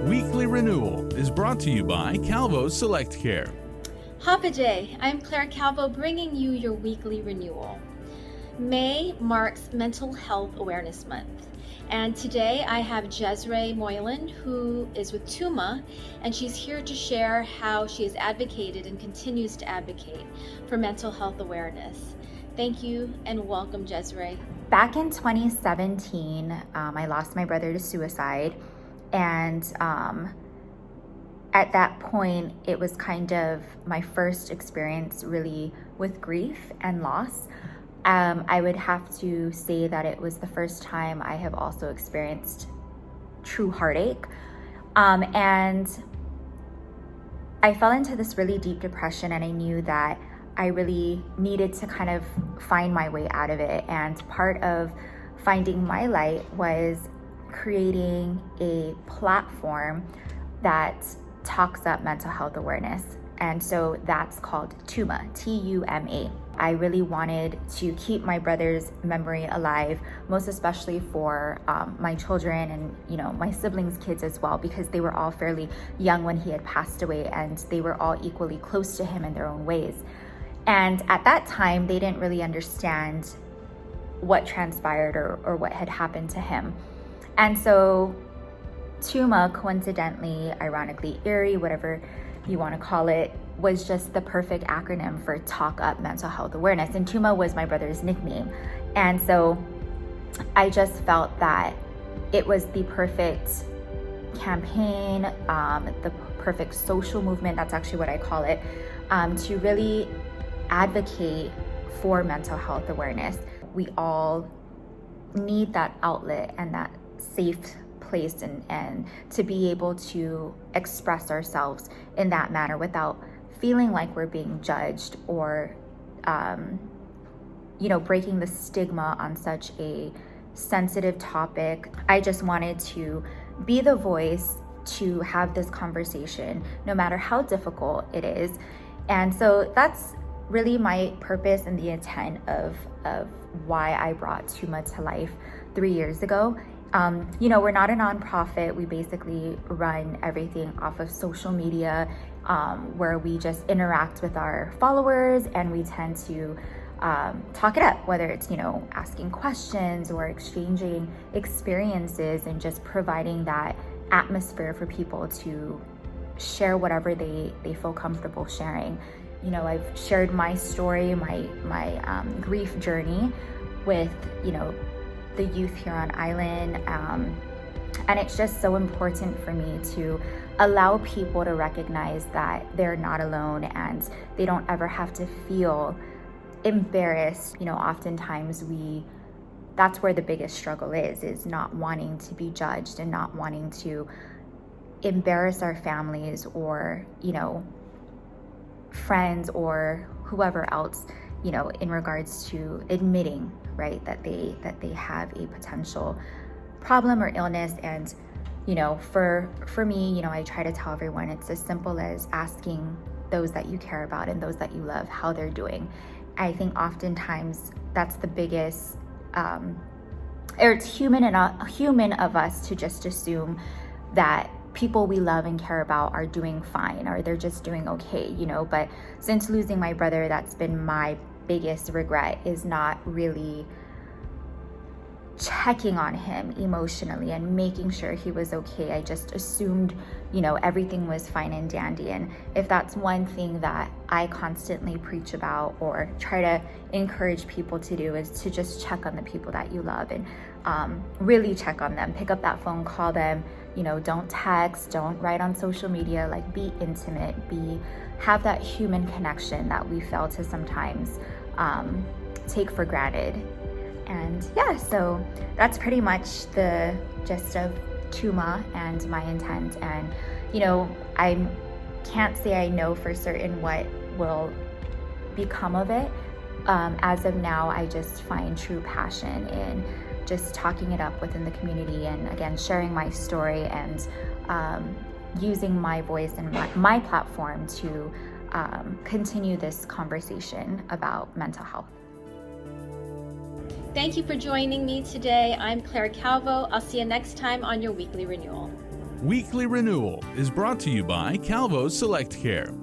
Weekly Renewal is brought to you by Calvo Select Care. Hapa, I'm Claire Calvo bringing you your weekly renewal. May marks Mental Health Awareness Month, and today I have Jezre Moylan, who is with TUMA, and she's here to share how she has advocated and continues to advocate for mental health awareness. Thank you and welcome, Jezre. Back in 2017, I lost my brother to suicide, and at that point, it was kind of my first experience really with grief and loss. I would have to say that it was the first time I have also experienced true heartache. And I fell into this really deep depression, and I knew that I really needed to kind of find my way out of it. And part of finding my light was creating a platform that talks up mental health awareness. And so that's called TUMA, T-U-M-A. I really wanted to keep my brother's memory alive, most especially for my children and my siblings' kids as well, because they were all fairly young when he had passed away, and they were all equally close to him in their own ways. And at that time, they didn't really understand what transpired or what had happened to him. And so TUMA, coincidentally, ironically, eerie, whatever you want to call it, was just the perfect acronym for Talk Up Mental Health Awareness. And TUMA was my brother's nickname. And so I just felt that it was the perfect campaign, the perfect social movement, that's actually what I call it, to really advocate for mental health awareness. We all need that outlet and that safe place and to be able to express ourselves in that manner without feeling like we're being judged or breaking the stigma on such a sensitive topic. I just wanted to be the voice to have this conversation no matter how difficult it is. And so that's really my purpose and the intent of why I brought TUMA to life 3 years ago. We're not a nonprofit. We basically run everything off of social media, where we just interact with our followers, and we tend to talk it up, whether it's, asking questions or exchanging experiences and just providing that atmosphere for people to share whatever they feel comfortable sharing. I've shared my story, my grief journey with, the youth here on island. And it's just so important for me to allow people to recognize that they're not alone and they don't ever have to feel embarrassed. Oftentimes that's where the biggest struggle is not wanting to be judged and not wanting to embarrass our families or, friends or whoever else, in regards to admitting, right, that they have a potential problem or illness. And for me, I try to tell everyone it's as simple as asking those that you care about and those that you love how they're doing. I think oftentimes that's the biggest or it's human of us to just assume that people we love and care about are doing fine or they're just doing okay, but since losing my brother, that's been my biggest regret, is not really checking on him emotionally and making sure he was okay. I just assumed, everything was fine and dandy. And if that's one thing that I constantly preach about or try to encourage people to do, is to just check on the people that you love and really check on them. Pick up that phone, call them, don't text, don't write on social media, like be intimate, have that human connection that we fail to sometimes take for granted. And yeah, so that's pretty much the gist of TUMA and my intent. And I can't say I know for certain what will become of it. As of now, I just find true passion in just talking it up within the community, and again, sharing my story and using my voice and my platform to continue this conversation about mental health. Thank you for joining me today. I'm Claire Calvo. I'll see you next time on your Weekly Renewal. Weekly Renewal is brought to you by Calvo Select Care.